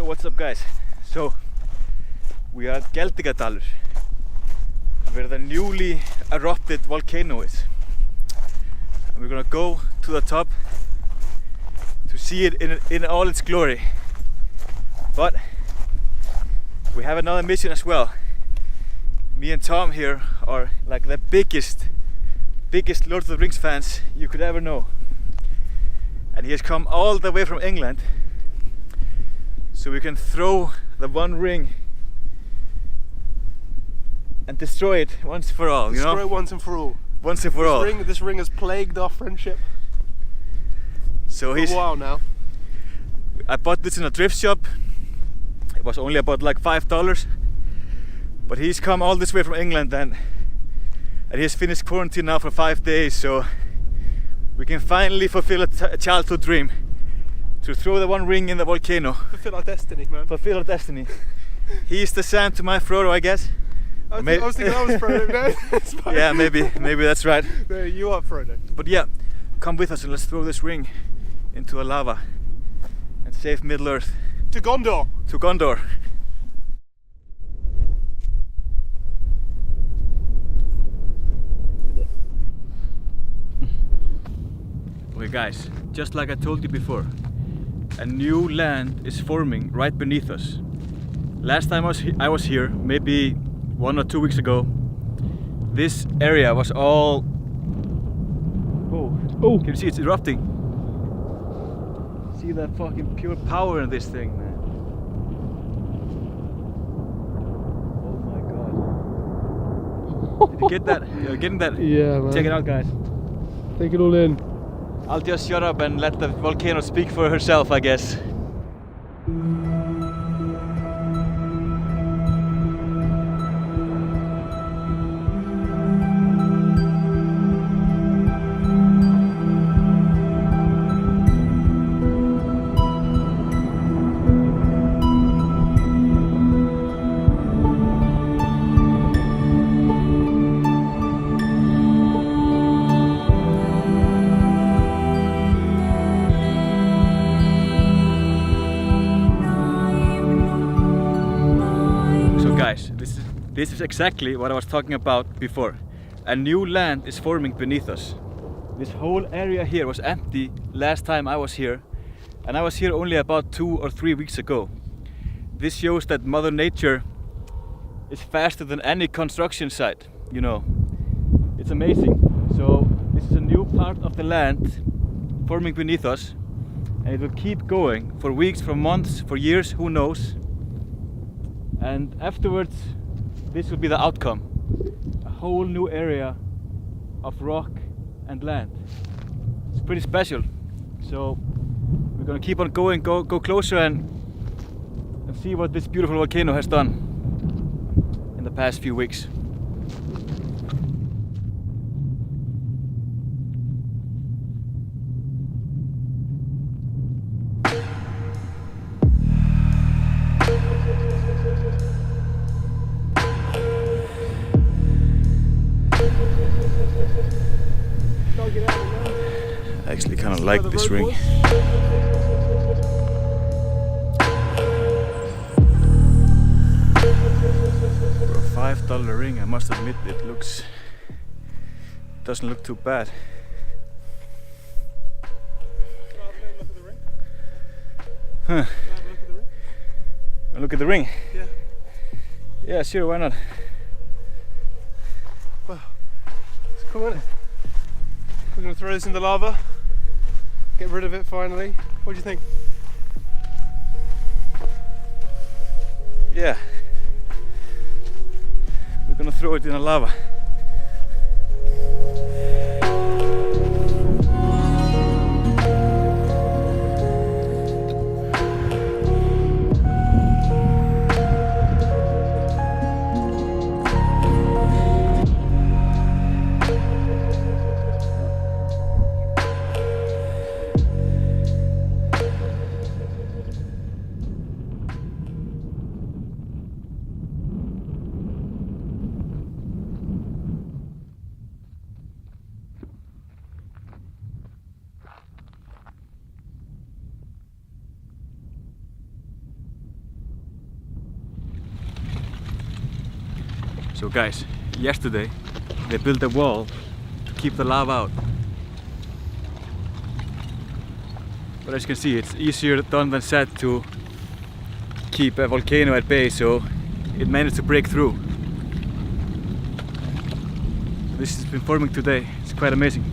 what's up guys? So we are at Geldingardalur, where the newly erupted volcano is. And we're gonna go to the top to see it in all its glory. But we have another mission as well. Me and Tom here are like the biggest Lord of the Rings fans you could ever know. And he has come all the way from England so we can throw the One Ring and destroy it once for all. Destroy it once and for all. Once and for all. This ring has plagued our friendship so for a while now. I bought this in a thrift shop. It was only about like $5. But he's come all this way from England and he has finished quarantine now for 5 days, so we can finally fulfill a childhood dream to throw the One Ring in the volcano. Fulfill our destiny, man. Fulfill our destiny. He's the Sam to my Frodo, I guess. I was thinking I was Frodo, no? Yeah, maybe that's right. No, you are Frodo. But yeah, come with us and let's throw this ring into the lava and save Middle Earth. To Gondor! To Gondor. Okay guys, just like I told you before, a new land is forming right beneath us. Last time I was here, maybe 1 or 2 weeks ago, this area was all... Oh, can you see it's erupting? See that fucking pure power in this thing, man. Oh my god. Did you get that? You're getting that? Yeah, man. Check it out, guys. Take it all in. I'll just shut up and let the volcano speak for herself, I guess. This is exactly what I was talking about before. A new land is forming beneath us. This whole area here was empty last time I was here, and I was here only about 2 or 3 weeks ago. This shows that Mother Nature is faster than any construction site, you know. It's amazing. So this is a new part of the land forming beneath us, and it will keep going for weeks, for months, for years, who knows. And afterwards, this will be the outcome. A whole new area of rock and land. It's pretty special. So we're gonna keep on going, go closer and see what this beautiful volcano has done in the past few weeks. I actually kind of like this ring. For a $5 ring, I must admit it doesn't look too bad. Can I have a look at the ring? Huh. Can I have a look at the ring? Wanna look at the ring? Yeah. Yeah, sure, why not? Well, it's cool, isn't it? We're going to throw this in the lava, get rid of it finally. What do you think? Yeah. We're gonna throw it in the lava. So guys, yesterday they built a wall to keep the lava out. But as you can see, it's easier done than said to keep a volcano at bay, so it managed to break through. This has been forming today. It's quite amazing.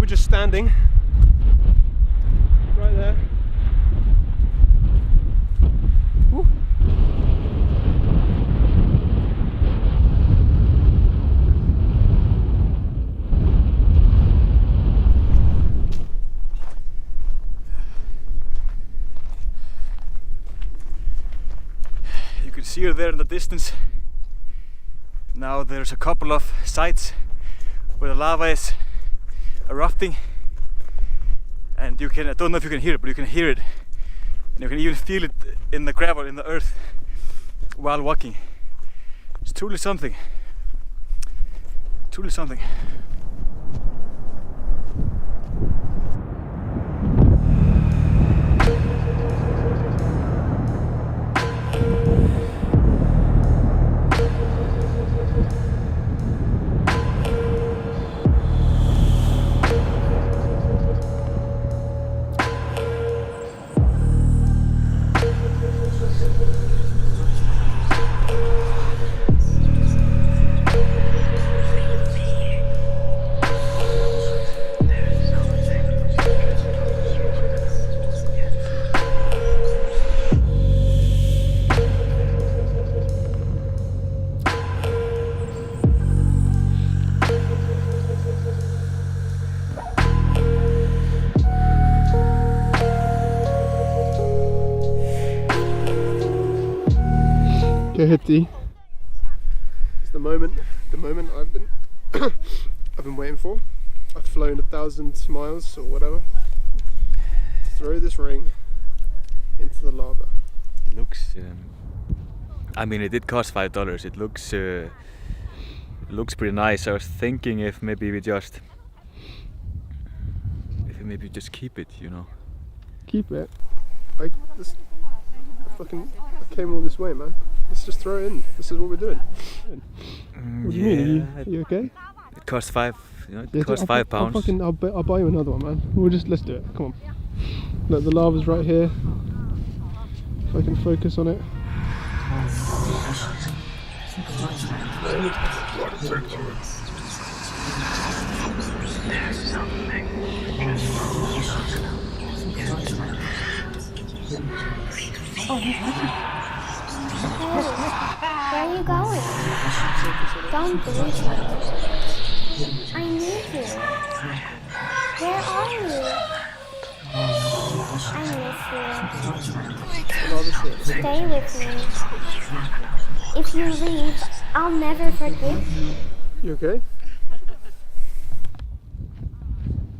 Just standing right there. Woo. You can see her there in the distance. Now there's a couple of sites where the lava is erupting, and you can, I don't know if you can hear it, but you can hear it, and you can even feel it in the gravel, in the earth, while walking. It's truly something. Truly something. Go ahead, D. It's the moment I've been I've been waiting for. I've flown 1,000 miles or whatever to throw this ring into the lava. It looks, I mean, it did cost $5. It looks pretty nice. I was thinking if maybe we just keep it, you know. Keep it? I came all this way, man. Let's just throw it in. This is what we're doing. What do you mean? Are you okay? It costs £5. It costs £5. I'll buy you another one, man. Let's do it. Come on. Look, the lava's right here. If I can focus on it. Where are you going? Don't do it. I need you. Where are you? I miss you. Stay with me. If you leave, I'll never forgive you. You okay?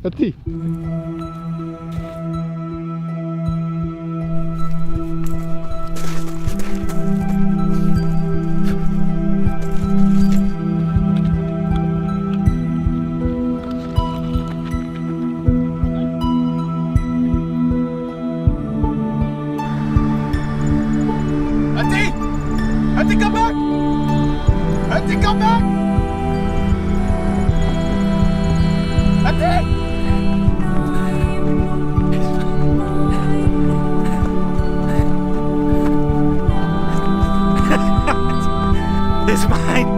A tea. Andy, come back! Andy, come back! Andy! It's mine!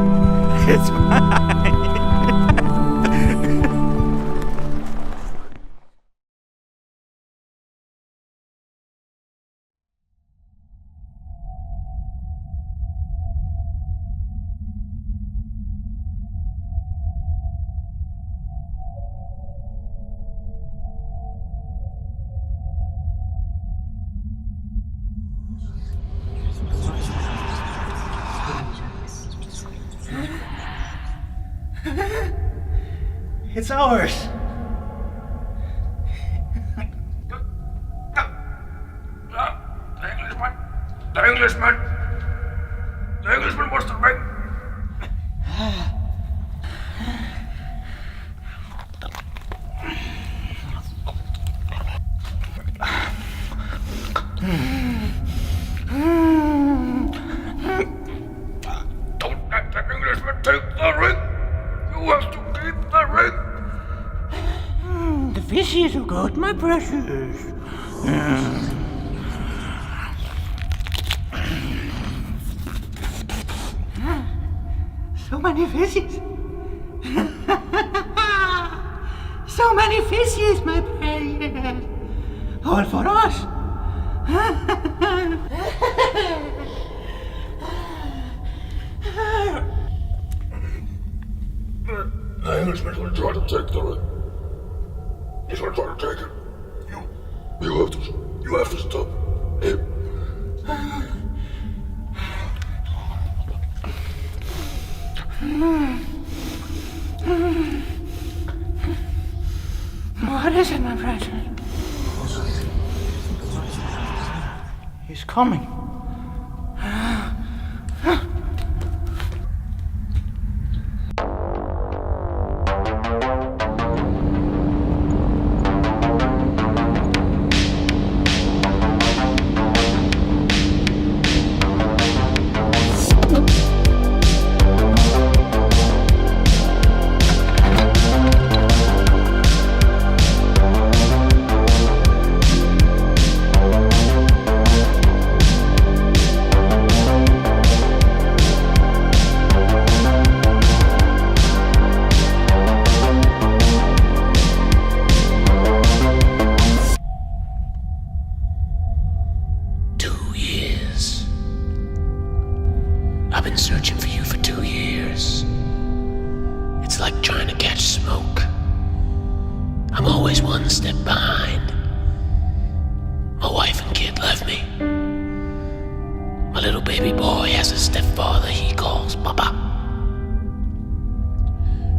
It's mine! It's ours! The Englishman wants the ring. Don't let the Englishman take the ring. You have to keep the ring. The fishes are good, my precious. So many fishes. So many fishes, my precious. All for us. The Englishman will try to take the ring. He's gonna try to take it. You have to stop him. What is it, my precious? He's coming. I've been searching for you for 2 years. It's like trying to catch smoke. I'm always one step behind. My wife and kid left me. My little baby boy has a stepfather he calls Papa.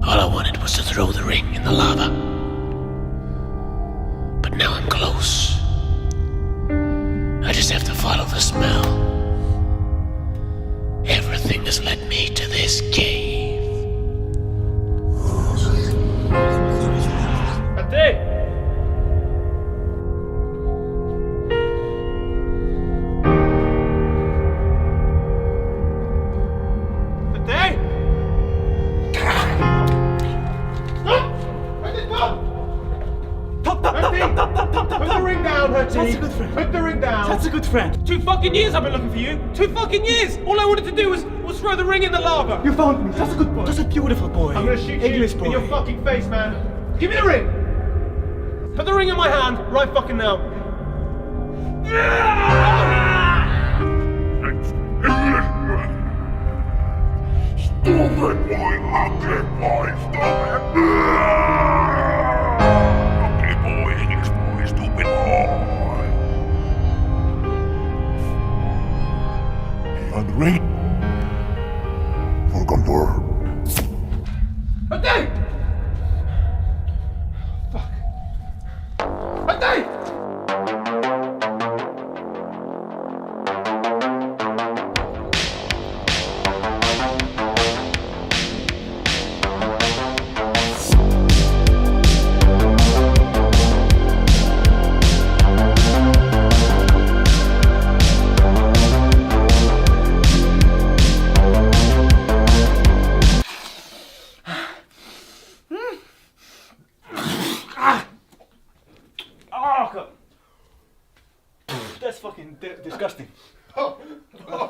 All I wanted was to throw the ring in the lava. But now I'm close. I just have to follow the smell. Everything has led me to this cave. Ade! Ade! Put the ring down, Ade! That's a good friend. Put the ring down! That's a good friend. 2 fucking years I've been looking for you. 2 fucking years. All I wanted to do was throw the ring in the lava. You found me. That's a good boy. That's a beautiful boy. I'm gonna shoot English you boy. in your fucking face, man! Give me the ring! Put the ring in my hand right fucking now. Stop it, boy! Ugly boy! Stop it! Ugly boy, English boy, stupid boy! He had the ring. For comfort. Ade! Fuck. Ade! fucking disgusting. Oh,